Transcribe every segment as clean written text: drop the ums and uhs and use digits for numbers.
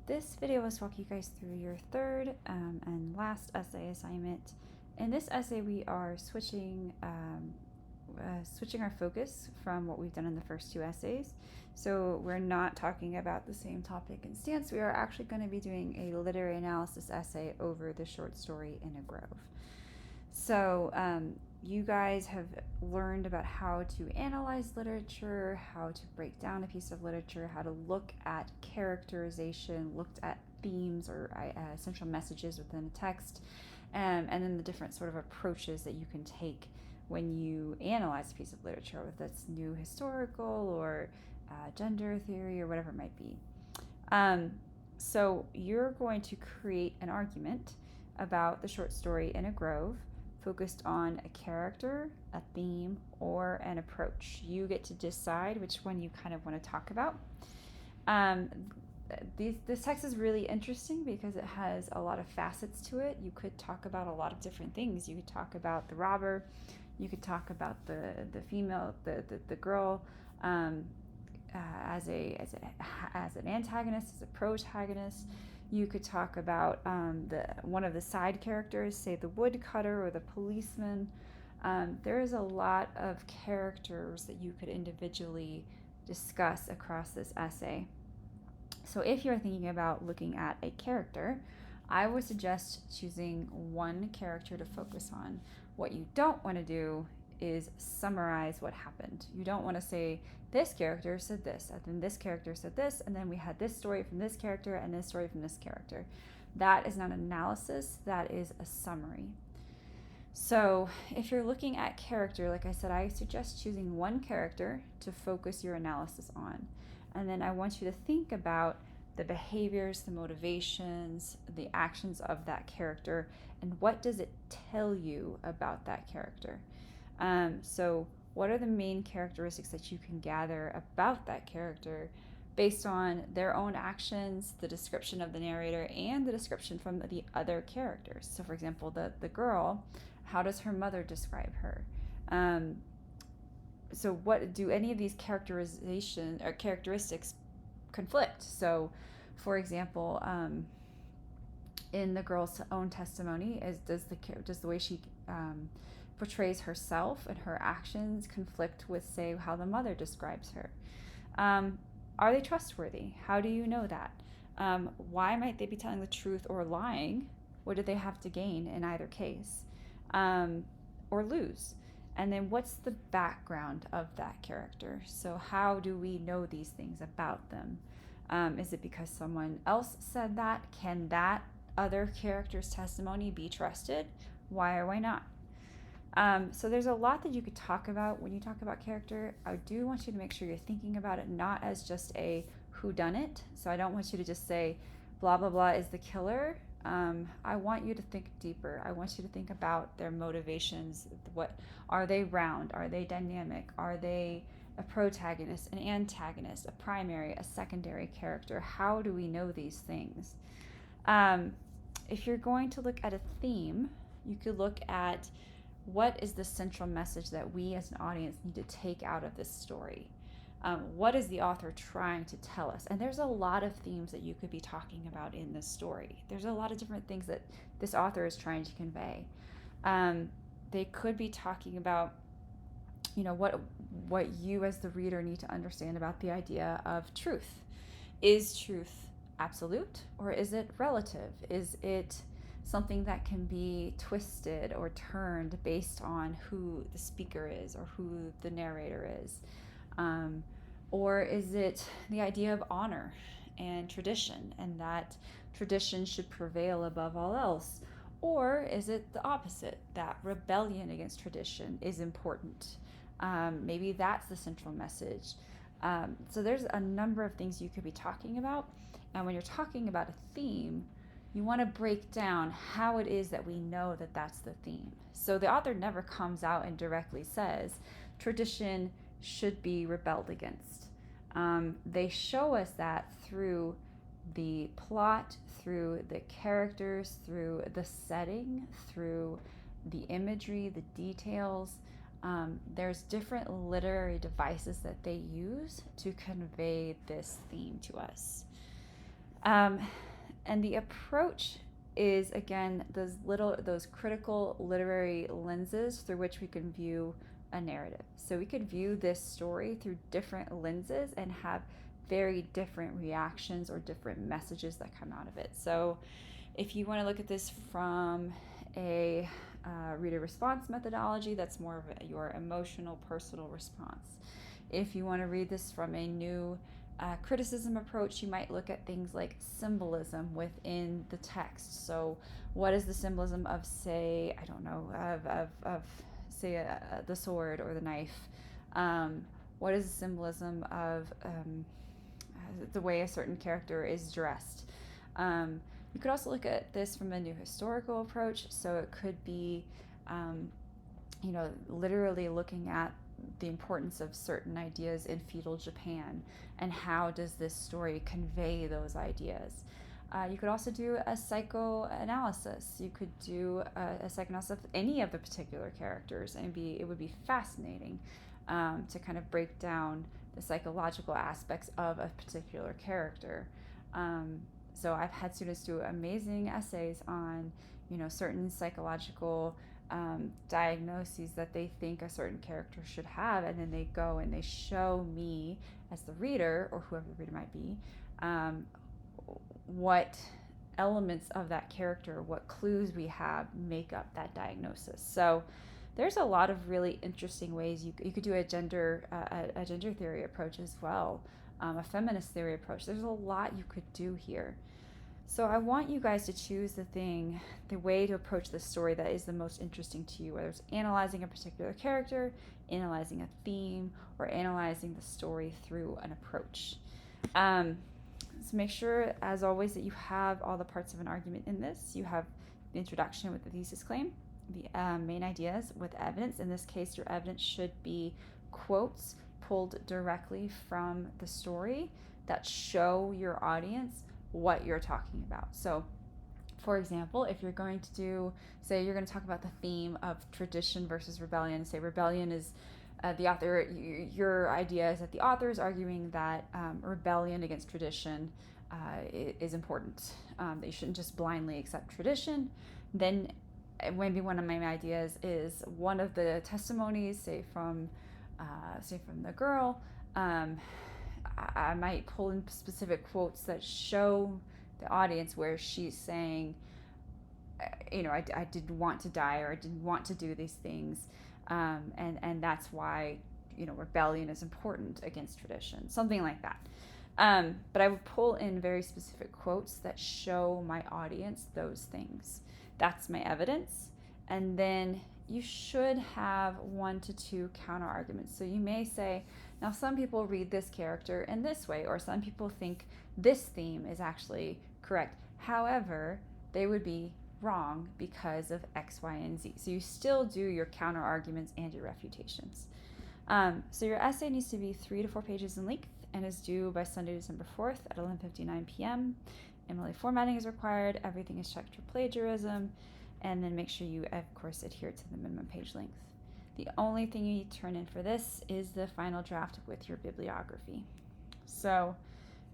This video was to walk you guys through your third and last essay assignment. In this essay, we are switching our focus from what we've done in the first two essays. So we're not talking about the same topic and stance. We are actually going to be doing a literary analysis essay over the short story In a Grove. So you guys have learned about how to analyze literature, how to break down a piece of literature, how to look at characterization, looked at themes or essential messages within a text, and then the different sort of approaches that you can take when you analyze a piece of literature, whether that's new historical or gender theory or whatever it might be. So you're going to create an argument about the short story In a Grove, focused on a character, a theme, or an approach. You get to decide which one you kind of want to talk about. This text is really interesting because it has a lot of facets to it. You could talk about a lot of different things. You could talk about the robber. You could talk about the female, the girl, as an antagonist, as a protagonist. You could talk about one of the side characters, say the woodcutter or the policeman. There is a lot of characters that you could individually discuss across this essay. So if you're thinking about looking at a character, I would suggest choosing one character to focus on. What you don't want to do is summarize what happened. You don't want to say, this character said this, and then this character said this, and then we had this story from this character and this story from this character. That is not analysis, that is a summary. So if you're looking at character, like I said, I suggest choosing one character to focus your analysis on. And then I want you to think about the behaviors, the motivations, the actions of that character, and what does it tell you about that character. So what are the main characteristics that you can gather about that character based on their own actions, the description of the narrator, and the description from the other characters? So for example, the girl, how does her mother describe her? So what do any of these characterization or characteristics conflict? So for example, in the girl's own testimony, does the way she portrays herself and her actions conflict with, say, how the mother describes her? Are they trustworthy? How do you know that? Why might they be telling the truth or lying? What do they have to gain in either case? Or lose? And then what's the background of that character? So how do we know these things about them? Is it because someone else said that? Can that other character's testimony be trusted? Why or why not? So there's a lot that you could talk about when you talk about character. I do want you to make sure you're thinking about it not as just a whodunit. So I don't want you to just say blah blah blah is the killer. I want you to think deeper. I want you to think about their motivations. What are they? Round? Are they dynamic? Are they a protagonist, an antagonist, a primary, a secondary character? How do we know these things? If you're going to look at a theme, you could look at what is the central message that we as an audience need to take out of this story. What is the author trying to tell us? And there's a lot of themes that you could be talking about in this story. There's a lot of different things that this author is trying to convey. They could be talking about, what you as the reader need to understand about the idea of truth. Is truth absolute or is it relative? Is it something that can be twisted or turned based on who the speaker is or who the narrator is? Or is it the idea of honor and tradition, and that tradition should prevail above all else? Or is it the opposite, that rebellion against tradition is important? Maybe that's the central message. So there's a number of things you could be talking about. And when you're talking about a theme, you want to break down how it is that we know that that's the theme. So the author never comes out and directly says tradition should be rebelled against. They show us that through the plot, through the characters, through the setting, through the imagery, the details. There's different literary devices that they use to convey this theme to us. Um, and the approach is, again, those critical literary lenses through which we can view a narrative. So we could view this story through different lenses and have very different reactions or different messages that come out of it. So if you want to look at this from a reader response methodology, that's more of your emotional, personal response. If you want to read this from a new criticism approach, you might look at things like symbolism within the text. So what is the symbolism of, say, I don't know, of say, the sword or the knife? What is the symbolism of the way a certain character is dressed? You could also look at this from a new historical approach. So it could be, literally looking at the importance of certain ideas in feudal Japan and how does this story convey those ideas. You could also do a psychoanalysis. You could do a psychoanalysis of any of the particular characters, and it would be fascinating to kind of break down the psychological aspects of a particular character. So I've had students do amazing essays on, certain psychological diagnoses that they think a certain character should have, and then they go and they show me as the reader, or whoever the reader might be, what elements of that character, what clues we have make up that diagnosis. So there's a lot of really interesting ways you could do a gender theory approach as well, a feminist theory approach. There's a lot you could do here. So I want you guys to choose the way to approach this story that is the most interesting to you, whether it's analyzing a particular character, analyzing a theme, or analyzing the story through an approach. So make sure, as always, that you have all the parts of an argument in this. You have the introduction with the thesis claim, the main ideas with evidence. In this case, your evidence should be quotes pulled directly from the story that show your audience what you're talking about. So, for example, if you're going to you're going to talk about the theme of tradition versus rebellion, say rebellion is the author, your idea is that the author is arguing that rebellion against tradition is important, that you shouldn't just blindly accept tradition. Then maybe one of my ideas is one of the testimonies, say from the girl, I might pull in specific quotes that show the audience where she's saying, I didn't want to die, or I didn't want to do these things, and that's why, rebellion is important against tradition, something like that. But I would pull in very specific quotes that show my audience those things. That's my evidence. And then you should have 1 to 2 counter arguments. So you may say, now some people read this character in this way, or some people think this theme is actually correct. However, they would be wrong because of X, Y, and Z. So you still do your counter arguments and your refutations. So your essay needs to be 3 to 4 pages in length and is due by Sunday, December 4th at 11:59 p.m. MLA formatting is required. Everything is checked for plagiarism. And then make sure you, of course, adhere to the minimum page length. The only thing you need to turn in for this is the final draft with your bibliography. So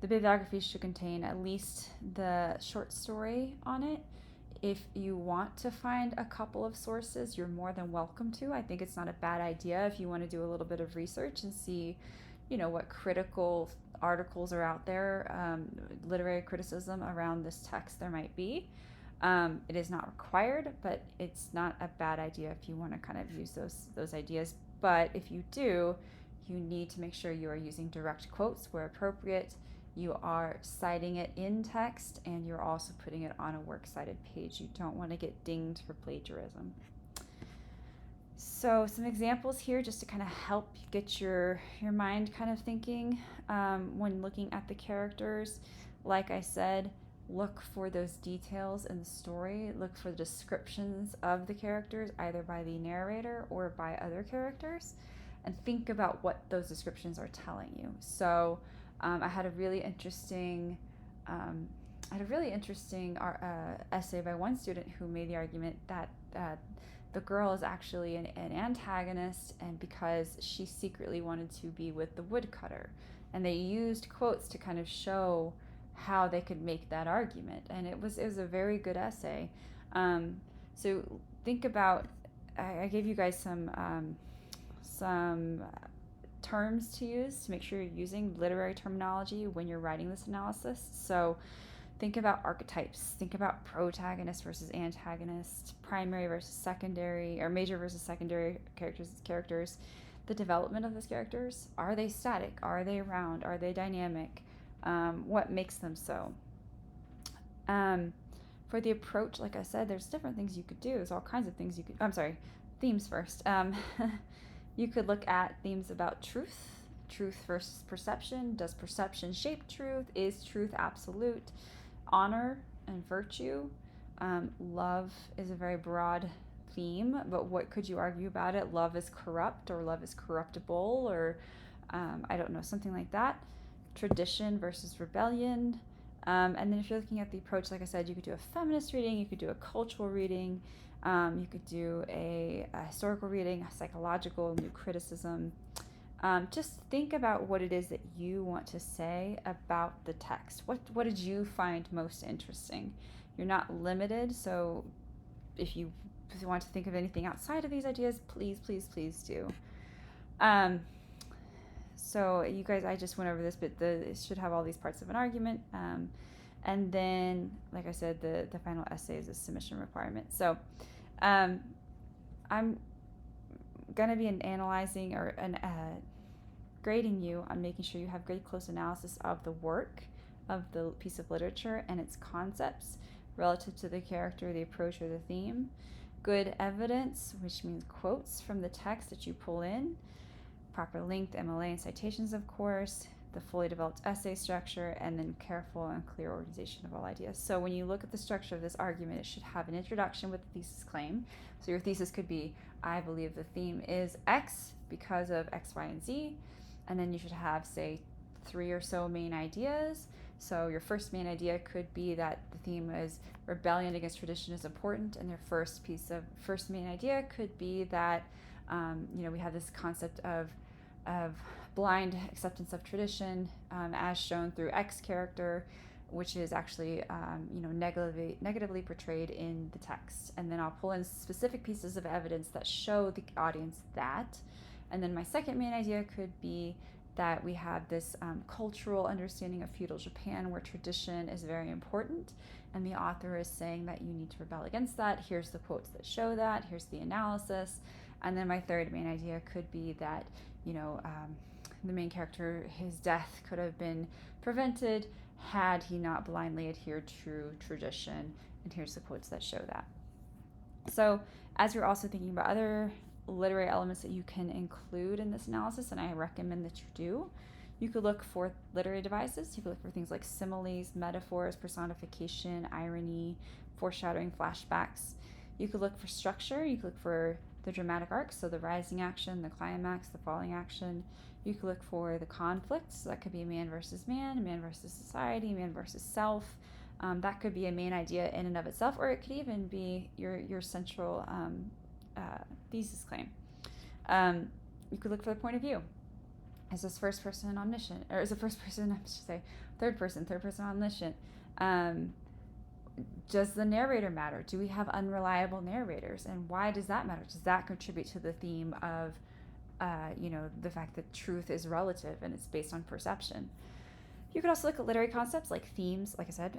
the bibliography should contain at least the short story on it. If you want to find a couple of sources, you're more than welcome to. I think it's not a bad idea if you want to do a little bit of research and see, what critical articles are out there, literary criticism around this text there might be. It is not required, but it's not a bad idea if you want to kind of use those ideas. But if you do, you need to make sure you are using direct quotes where appropriate. You are citing it in text, and you're also putting it on a works cited page. You don't want to get dinged for plagiarism. So some examples here just to kind of help get your mind kind of thinking when looking at the characters. Like I said, look for those details in the story. Look for the descriptions of the characters, either by the narrator or by other characters, and think about what those descriptions are telling you. So I had a really interesting essay by one student who made the argument that the girl is actually an antagonist, and because she secretly wanted to be with the woodcutter, and they used quotes to kind of show how they could make that argument. And it was a very good essay. So think about, I gave you guys some terms to use to make sure you're using literary terminology when you're writing this analysis. So think about archetypes, think about protagonist versus antagonist, primary versus secondary, or major versus secondary characters, the development of those characters. Are they static? Are they round? Are they dynamic? What makes them so? For the approach, like I said, there's different things you could do. There's all kinds of things you could, I'm sorry, themes first. You could look at themes about truth versus perception. Does perception shape truth? Is truth absolute? Honor and virtue. Love is a very broad theme, but what could you argue about it? Love is corrupt, or love is corruptible, or I don't know, something like that. Tradition versus rebellion. And then if you're looking at the approach, like I said, you could do a feminist reading, you could do a cultural reading, you could do a historical reading, a psychological, new criticism. Just think about what it is that you want to say about the text. What did you find most interesting? You're not limited, so if you want to think of anything outside of these ideas, please do. So you guys, I just went over this, but it should have all these parts of an argument. And then, like I said, the final essay is a submission requirement. So I'm going to be analyzing or grading you on making sure you have good close analysis of the work of the piece of literature and its concepts relative to the character, the approach, or the theme. Good evidence, which means quotes from the text that you pull in. Proper length, MLA, and citations, of course. The fully developed essay structure, and then careful and clear organization of all ideas. So when you look at the structure of this argument, it should have an introduction with the thesis claim. So your thesis could be, I believe the theme is X because of X, Y, and Z. And then you should have, say, 3 or so main ideas. So your first main idea could be that the theme is rebellion against tradition is important, and their first main idea could be that we have this concept of blind acceptance of tradition, as shown through X character, which is actually negatively portrayed in the text. And then I'll pull in specific pieces of evidence that show the audience that. And then my second main idea could be that we have this cultural understanding of feudal Japan where tradition is very important, and the author is saying that you need to rebel against that. Here's the quotes that show that. Here's the analysis. And then my third main idea could be that, the main character, his death could have been prevented had he not blindly adhered to tradition. And here's the quotes that show that. So as you're also thinking about other literary elements that you can include in this analysis, and I recommend that you do, you could look for literary devices. You could look for things like similes, metaphors, personification, irony, foreshadowing, flashbacks. You could look for structure. You could look for the dramatic arcs, so the rising action, the climax, the falling action. You could look for the conflicts. So that could be man versus society, man versus self. That could be a main idea in and of itself, or it could even be your central thesis claim. You could look for the point of view. Is this first person omniscient, or is it third person omniscient? Does the narrator matter? Do we have unreliable narrators, and why does that matter? Does that contribute to the theme of the fact that truth is relative and it's based on perception? You could also look at literary concepts like themes, like I said,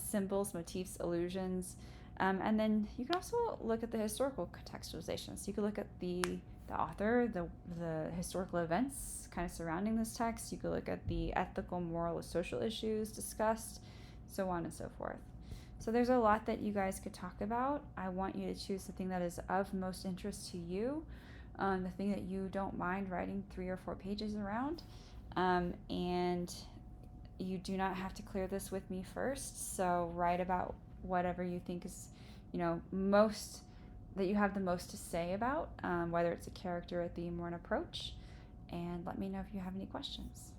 symbols, motifs, illusions, and then you can also look at the historical contextualization. So you could look at the author, the historical events kind of surrounding this text. You could look at the ethical, moral, or social issues discussed, so on and so forth. So there's a lot that you guys could talk about. I want you to choose the thing that is of most interest to you, the thing that you don't mind writing 3 or 4 pages around, and you do not have to clear this with me first. So write about whatever you think is, most that you have the most to say about, whether it's a character, a theme, or an approach, and let me know if you have any questions.